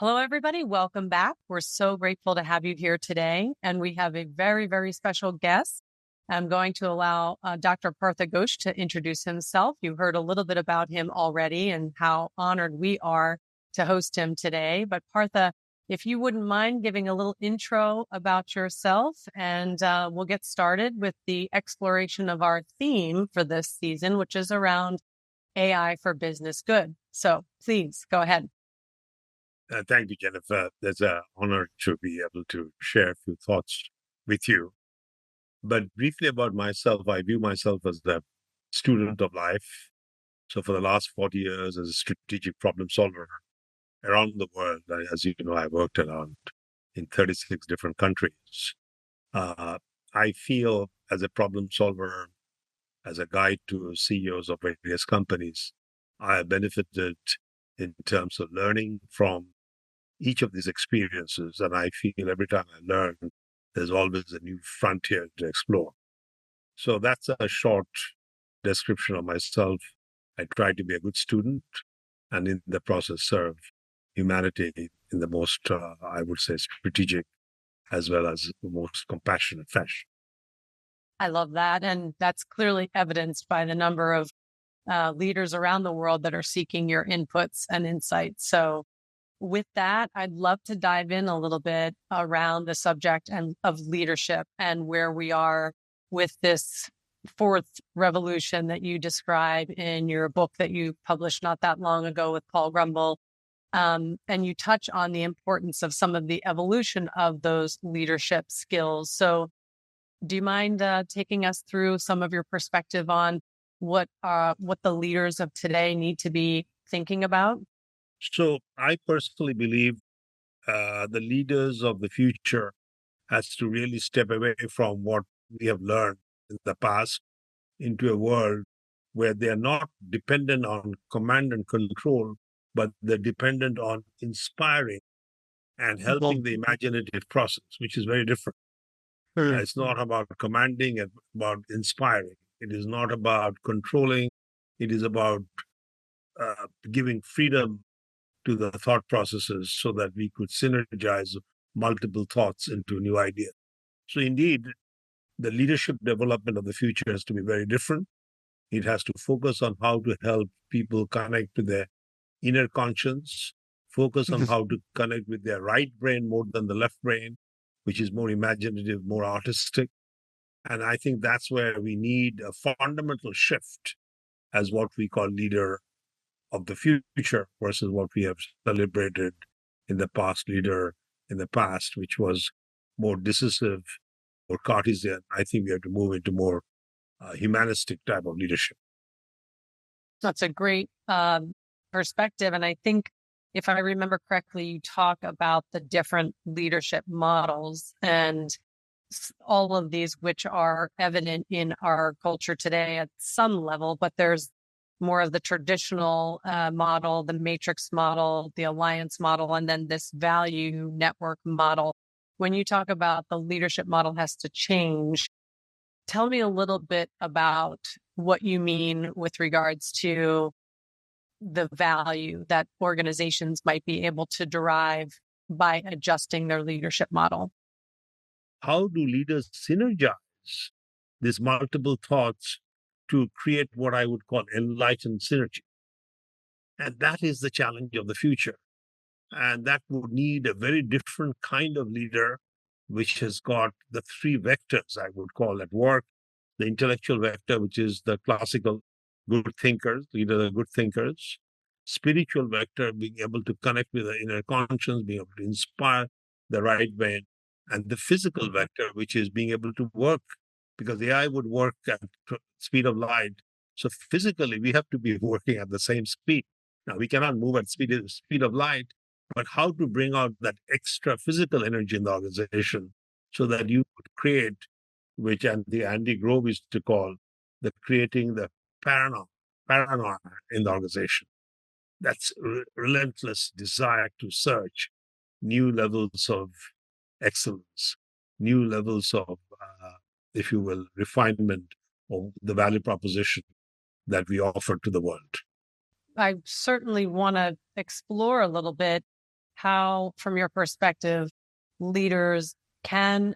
Hello, everybody. Welcome back. We're so grateful to have you here today. And we have a very, very special guest. I'm going to allow Dr. Partha Ghosh to introduce himself. You heard a little bit about him already and how honored we are to host him today. But Partha, if you wouldn't mind giving a little intro about yourself, and we'll get started with the exploration of our theme for this season, which is around AI for business good. So please go ahead. Thank you, Jennifer. It's an honor to be able to share a few thoughts with you. But briefly about myself, I view myself as the student of life. So for the last 40 years as a strategic problem solver around the world, as you know, I worked around in 36 different countries. I feel as a problem solver, as a guide to CEOs of various companies, I have benefited in terms of learning from each of these experiences. And I feel every time I learn, there's always a new frontier to explore. So that's a short description of myself. I try to be a good student and in the process serve humanity in the most, I would say, strategic as well as the most compassionate fashion. I love that. And that's clearly evidenced by the number of leaders around the world that are seeking your inputs and insights. So with that, I'd love to dive in a little bit around the subject of leadership and where we are with this fourth revolution that you describe in your book that you published not that long ago with Paul Grumble. And you touch on the importance of some of the evolution of those leadership skills. So do you mind taking us through some of your perspective on what the leaders of today need to be thinking about? So I personally believe the leaders of the future has to really step away from what we have learned in the past into a world where they are not dependent on command and control, but they're dependent on inspiring and helping the imaginative process, which is very different. It's not about commanding, it's about inspiring. It is not about controlling. It is about giving freedom to the thought processes so that we could synergize multiple thoughts into new ideas. So indeed, the leadership development of the future has to be very different. It has to focus on how to help people connect to their inner conscience, focus on how to connect with their right brain more than the left brain, which is more imaginative, more artistic. And I think that's where we need a fundamental shift as what we call leader of the future versus what we have celebrated in the past, leader in the past, which was more decisive or Cartesian. I think we have to move into more humanistic type of leadership. That's a great perspective. And I think if I remember correctly, you talk about the different leadership models and all of these, which are evident in our culture today at some level, but there's more of the traditional model, the matrix model, the alliance model, and then this value network model. When you talk about the leadership model has to change, tell me a little bit about what you mean with regards to the value that organizations might be able to derive by adjusting their leadership model. How do leaders synergize these multiple thoughts to create what I would call enlightened synergy? And that is the challenge of the future. And that would need a very different kind of leader, which has got the three vectors I would call at work: the intellectual vector, which is the classical good thinkers, leader of good thinkers; spiritual vector, being able to connect with the inner conscience, being able to inspire the right way; and the physical vector, which is being able to work, because AI would work at speed of light. So physically, we have to be working at the same speed. Now, we cannot move at speed of light, but how to bring out that extra physical energy in the organization so that you could create, which Andy Grove used to call the creating the paranoia in the organization. That's relentless desire to search new levels of excellence, new levels of, if you will, refinement of the value proposition that we offer to the world. I certainly want to explore a little bit how, from your perspective, leaders can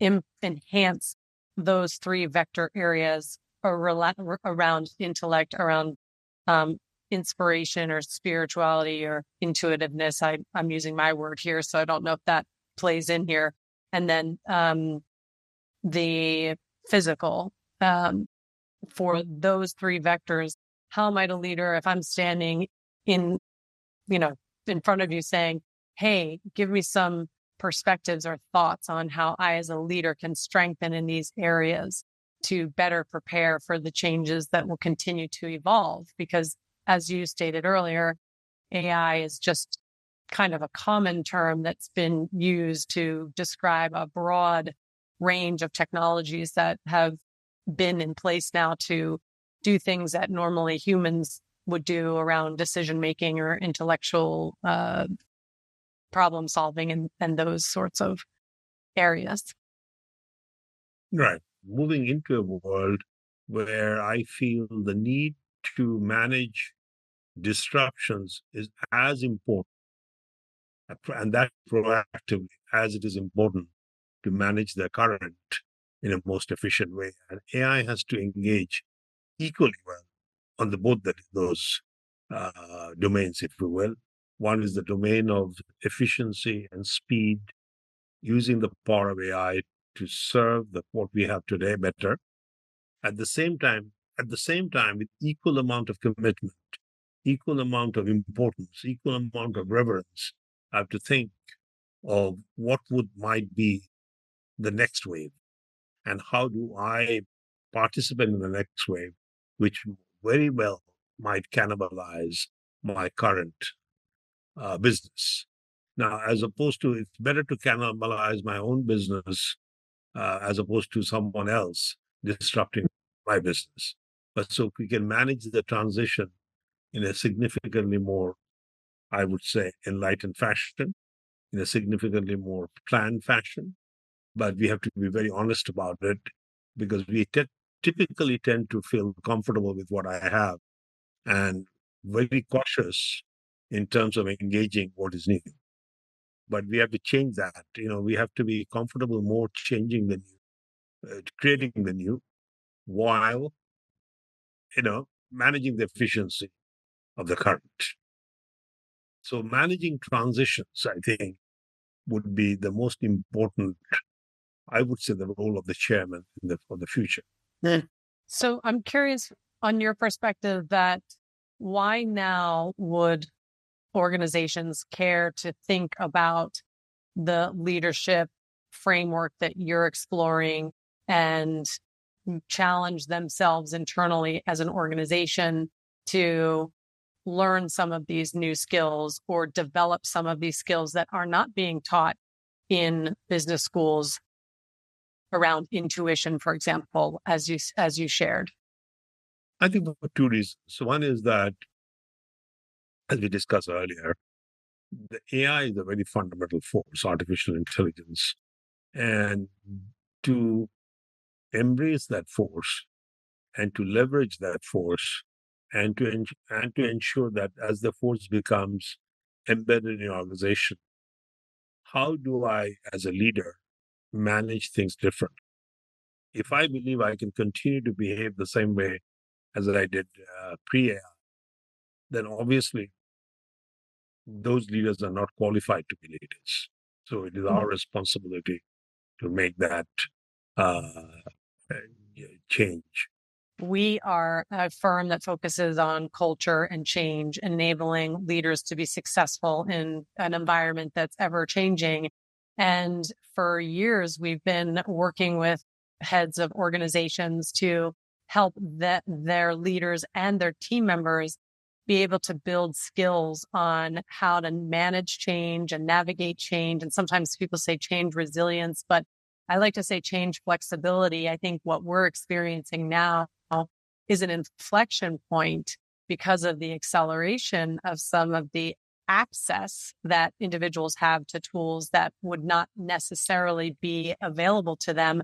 enhance those three vector areas around intellect, around inspiration or spirituality or intuitiveness. I'm using my word here, so I don't know if that plays in here. And then the physical, for those three vectors, how might a leader, if I'm standing in, in front of you saying, hey, give me some perspectives or thoughts on how I as a leader can strengthen in these areas to better prepare for the changes that will continue to evolve? Because as you stated earlier, AI is just kind of a common term that's been used to describe a broad range of technologies that have been in place now to do things that normally humans would do around decision making or intellectual problem solving and those sorts of areas. Right. Moving into a world where I feel the need to manage disruptions is as important, and that proactively, as it is important to manage the current in a most efficient way. And AI has to engage equally well on those domains, if you will. One is the domain of efficiency and speed, using the power of AI to serve what we have today better. At the same time, with equal amount of commitment, equal amount of importance, equal amount of reverence, I have to think of what might be the next wave, and how do I participate in the next wave, which very well might cannibalize my current business. Now, as opposed to, it's better to cannibalize my own business as opposed to someone else disrupting my business. But so we can manage the transition in a significantly more, I would say, enlightened fashion, in a significantly more planned fashion. But we have to be very honest about it, because we typically tend to feel comfortable with what I have and very cautious in terms of engaging what is new. But we have to change that. We have to be comfortable more changing the new, creating the new, while managing the efficiency of the current. So managing transitions, I think, would be the most important, I would say, the role of the chairman for the future. So I'm curious on your perspective that why now would organizations care to think about the leadership framework that you're exploring and challenge themselves internally as an organization to learn some of these new skills or develop some of these skills that are not being taught in business schools around intuition, for example, as you shared? I think for two reasons. So one is that, as we discussed earlier, the AI is a very fundamental force, artificial intelligence. And to embrace that force and to leverage that force and to ensure that as the force becomes embedded in organization, how do I, as a leader, manage things differently? If I believe I can continue to behave the same way as I did pre-AI, then obviously those leaders are not qualified to be leaders. So it is our responsibility to make that change. We are a firm that focuses on culture and change, enabling leaders to be successful in an environment that's ever changing. And for years, we've been working with heads of organizations to help their leaders and their team members be able to build skills on how to manage change and navigate change. And sometimes people say change resilience, but I like to say change flexibility. I think what we're experiencing now is an inflection point because of the acceleration of some of the access that individuals have to tools that would not necessarily be available to them.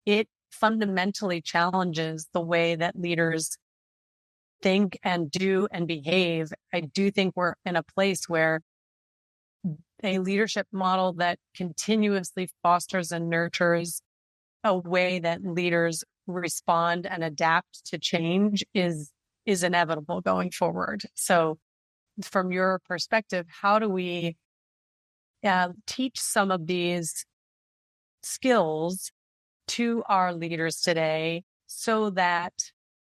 It fundamentally challenges the way that leaders think and do and behave. I do think we're in a place where a leadership model that continuously fosters and nurtures a way that leaders respond and adapt to change is inevitable going forward. So from your perspective, how do we teach some of these skills to our leaders today so that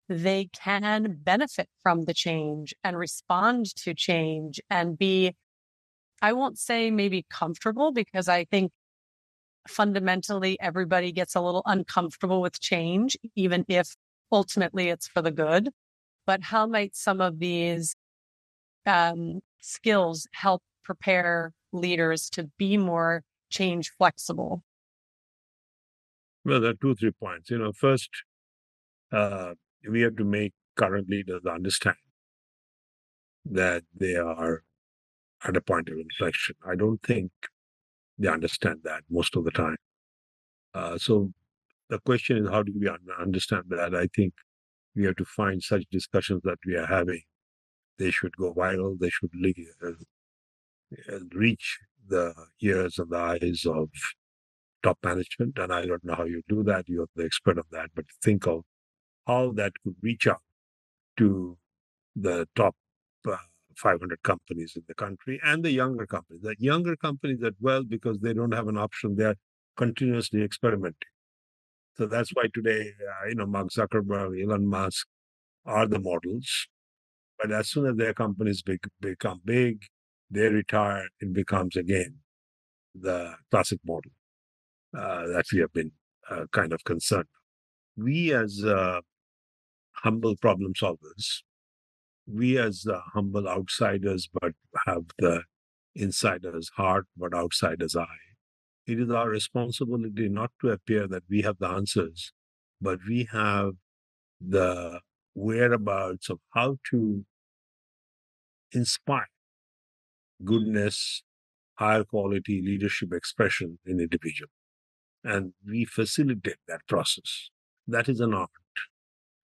they can benefit from the change and respond to change and be, I won't say maybe comfortable, because I think fundamentally everybody gets a little uncomfortable with change, even if ultimately it's for the good. But how might some of these skills help prepare leaders to be more change flexible? Well, there are 2, 3 points. First, we have to make current leaders understand that they are at a point of inflection. I don't think they understand that most of the time. So the question is, how do we understand that? I think we have to find such discussions that we are having. They should go viral. They should reach the ears and the eyes of top management. And I don't know how you do that. You're the expert of that. But think of how that could reach out to the top uh, 500 companies in the country and the younger companies. The younger companies that, well, because they don't have an option, they're continuously experimenting. So that's why today, Mark Zuckerberg, Elon Musk are the models. But as soon as their companies become big, they retire, it becomes again the classic model that we have been kind of concerned. We as humble problem solvers, we as humble outsiders, but have the insider's heart, but outsider's eye. It is our responsibility not to appear that we have the answers, but we have the whereabouts of how to inspire goodness, higher quality leadership expression in individual. And we facilitate that process. That is an art.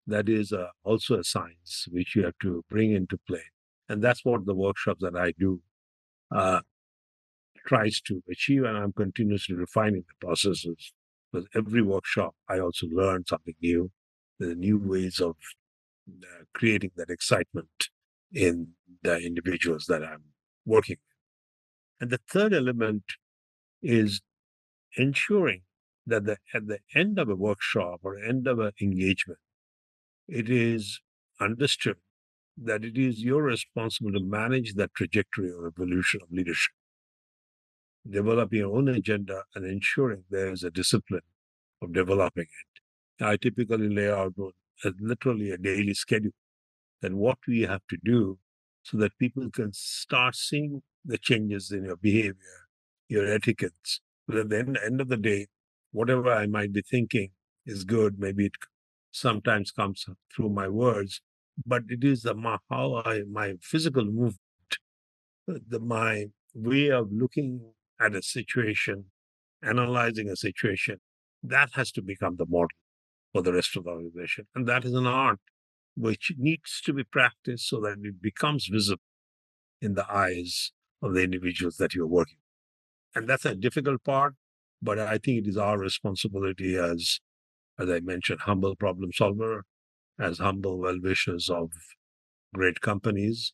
That is also a science which you have to bring into play. And that's what the workshops that I do uh, tries to achieve. And I'm continuously refining the processes. Because every workshop, I also learn something new. There are new ways of creating that excitement in the individuals that I'm working with. And the third element is ensuring that at the end of a workshop or end of an engagement, it is understood that it is your responsibility to manage that trajectory or evolution of leadership, developing your own agenda and ensuring there is a discipline of developing it. I typically lay out literally a daily schedule that what we have to do so that people can start seeing the changes in your behavior, your etiquettes. But at the end of the day, whatever I might be thinking is good. Maybe it sometimes comes through my words, but it is my physical movement, my way of looking at a situation, analyzing a situation, that has to become the model for the rest of the organization. And that is an art which needs to be practiced so that it becomes visible in the eyes of the individuals that you're working with. And that's a difficult part, but I think it is our responsibility as I mentioned, humble problem solver, as humble well-wishers of great companies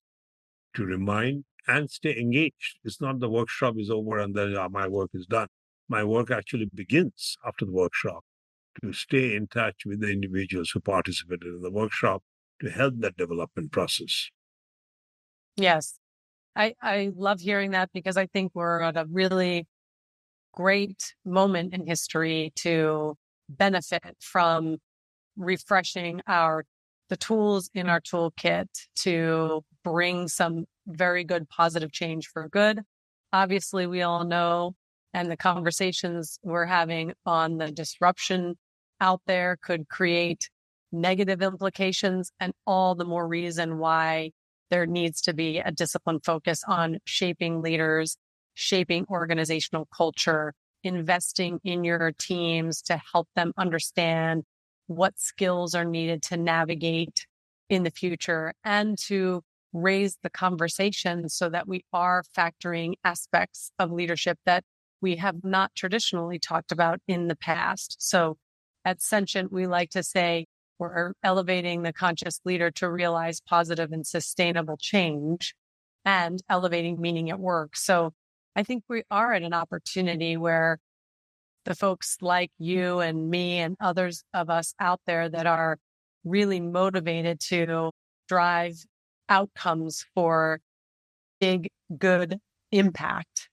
to remind and stay engaged. It's not the workshop is over and then my work is done. My work actually begins after the workshop to stay in touch with the individuals who participated in the workshop to help that development process. Yes. I love hearing that, because I think we're at a really great moment in history to benefit from refreshing the tools in our toolkit to bring some very good positive change for good. Obviously, we all know, and the conversations we're having on the disruption out there could create negative implications, and all the more reason why there needs to be a disciplined focus on shaping leaders, shaping organizational culture, investing in your teams to help them understand what skills are needed to navigate in the future, and to raise the conversation so that we are factoring aspects of leadership that we have not traditionally talked about in the past. So at Sentient, we like to say we're elevating the conscious leader to realize positive and sustainable change and elevating meaning at work. So I think we are at an opportunity where the folks like you and me and others of us out there that are really motivated to drive outcomes for big, good impact.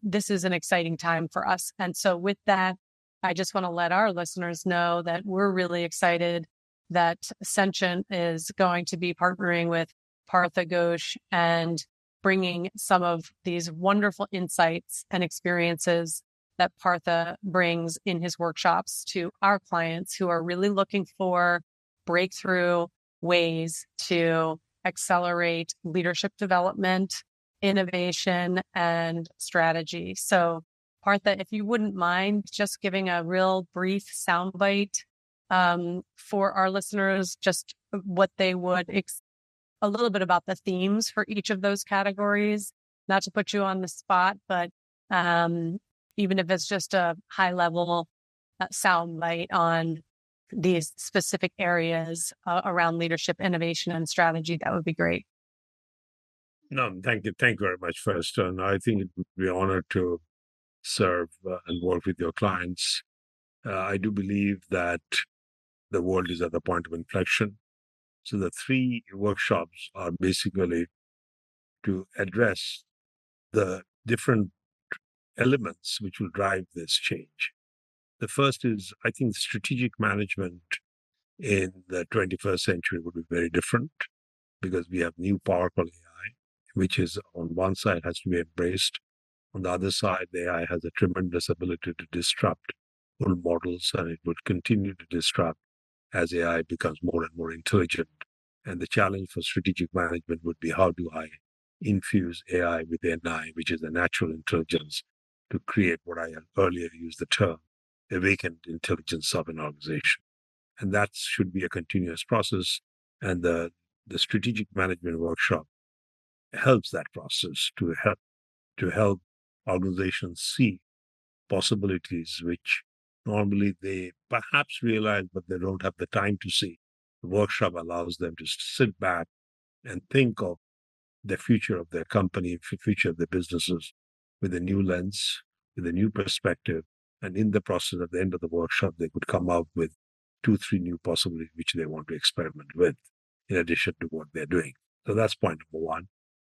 This is an exciting time for us. And so with that, I just want to let our listeners know that we're really excited that Sentient is going to be partnering with Partha Ghosh and bringing some of these wonderful insights and experiences that Partha brings in his workshops to our clients who are really looking for breakthrough ways to accelerate leadership development, innovation, and strategy. So, Partha, if you wouldn't mind just giving a real brief soundbite for our listeners, just what they would, a little bit about the themes for each of those categories, not to put you on the spot, but even if it's just a high level soundbite on these specific areas around leadership, innovation, and strategy, that would be great. No, thank you. Thank you very much, first. And I think it would be an honor to serve and work with your clients. I do believe that the world is at the point of inflection. So the three workshops are basically to address the different elements which will drive this change. The first is, I think, strategic management in the 21st century would be very different because we have new powerful AI, which is on one side has to be embraced. On the other side, the AI has a tremendous ability to disrupt old models, and it would continue to disrupt as AI becomes more and more intelligent. And the challenge for strategic management would be, how do I infuse AI with NI, which is the natural intelligence, to create what I earlier used the term awakened intelligence of an organization. And that should be a continuous process. And the strategic management workshop helps that process to help organizations see possibilities which normally they perhaps realize, but they don't have the time to see. The workshop allows them to sit back and think of the future of their company, future of their businesses with a new lens, with a new perspective. And in the process, at the end of the workshop, they could come out with 2, 3 new possibilities which they want to experiment with, in addition to what they're doing. So that's point number one.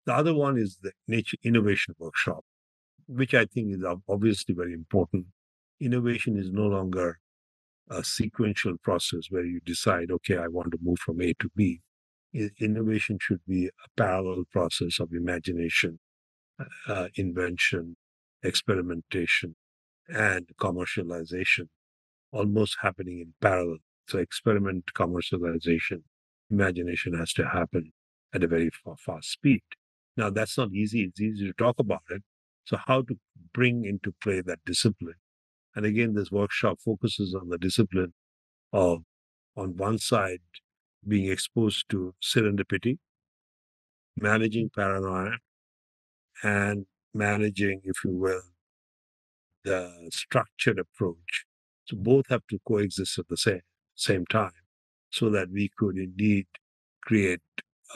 The other one is the nature innovation workshop, which I think is obviously very important. Innovation is no longer a sequential process where you decide, okay, I want to move from A to B. Innovation should be a parallel process of imagination, invention, experimentation, and commercialization, almost happening in parallel. So, experiment, commercialization, imagination has to happen at a very fast speed. Now, that's not easy. It's easy to talk about it. So, how to bring into play that discipline? And again, this workshop focuses on the discipline of, on one side, being exposed to serendipity, managing paranoia, and managing, if you will, the structured approach. So both have to coexist at the same time so that we could indeed create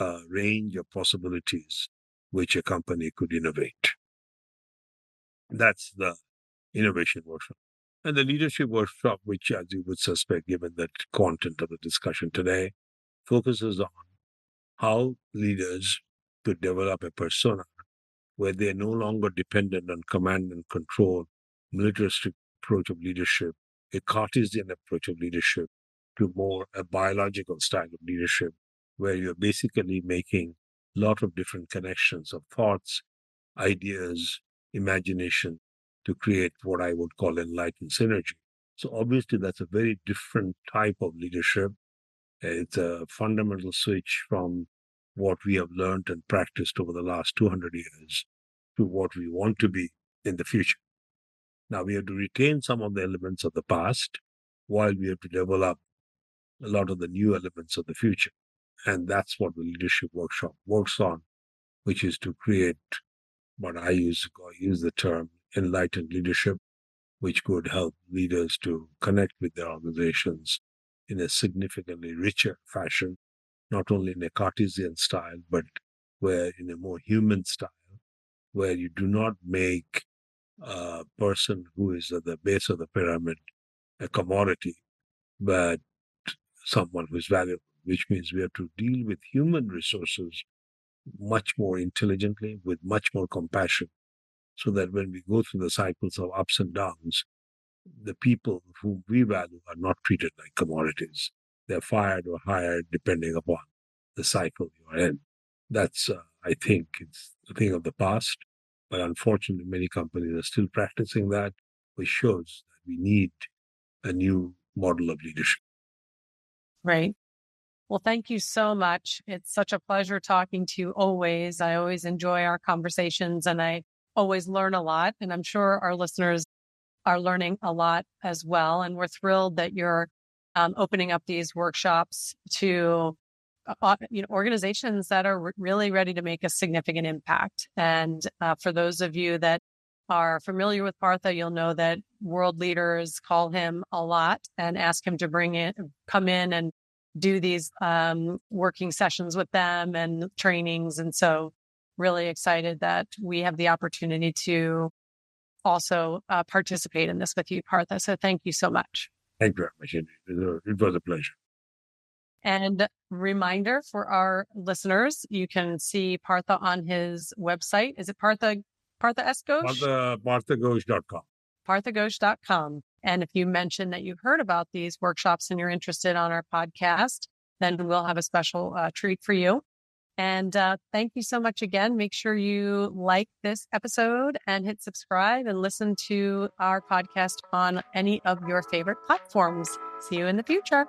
a range of possibilities which a company could innovate. That's the innovation workshop. And the leadership workshop, which, as you would suspect, given the content of the discussion today, focuses on how leaders could develop a persona where they're no longer dependent on command and control, militaristic approach of leadership, a Cartesian approach of leadership, to more a biological style of leadership, where you're basically making a lot of different connections of thoughts, ideas, imagination to create what I would call enlightened synergy. So obviously that's a very different type of leadership. It's a fundamental switch from what we have learned and practiced over the last 200 years to what we want to be in the future. Now, we have to retain some of the elements of the past while we have to develop a lot of the new elements of the future. And that's what the leadership workshop works on, which is to create what I use the term enlightened leadership, which could help leaders to connect with their organizations in a significantly richer fashion, not only in a Cartesian style, but where in a more human style, where you do not make a person who is at the base of the pyramid a commodity, but someone who is valuable, which means we have to deal with human resources much more intelligently, with much more compassion, so that when we go through the cycles of ups and downs, the people whom we value are not treated like commodities. They're fired or hired depending upon the cycle you're in. That's, I think, it's a thing of the past. But unfortunately, many companies are still practicing that, which shows that we need a new model of leadership. Right. Well, thank you so much. It's such a pleasure talking to you always. I always enjoy our conversations and I always learn a lot. And I'm sure our listeners are learning a lot as well. And we're thrilled that you're opening up these workshops to organizations that are really ready to make a significant impact. And for those of you that are familiar with Partha, you'll know that world leaders call him a lot and ask him to come in and do these working sessions with them and trainings. And so really excited that we have the opportunity to also participate in this with you, Partha. So thank you so much. Thank you very much. It was a pleasure. And reminder for our listeners, you can see Partha on his website. Is it Partha S. Ghosh? ParthaGhosh.com. ParthaGhosh.com. And if you mention that you've heard about these workshops and you're interested on our podcast, then we'll have a special treat for you. And thank you so much again. Make sure you like this episode and hit subscribe and listen to our podcast on any of your favorite platforms. See you in the future.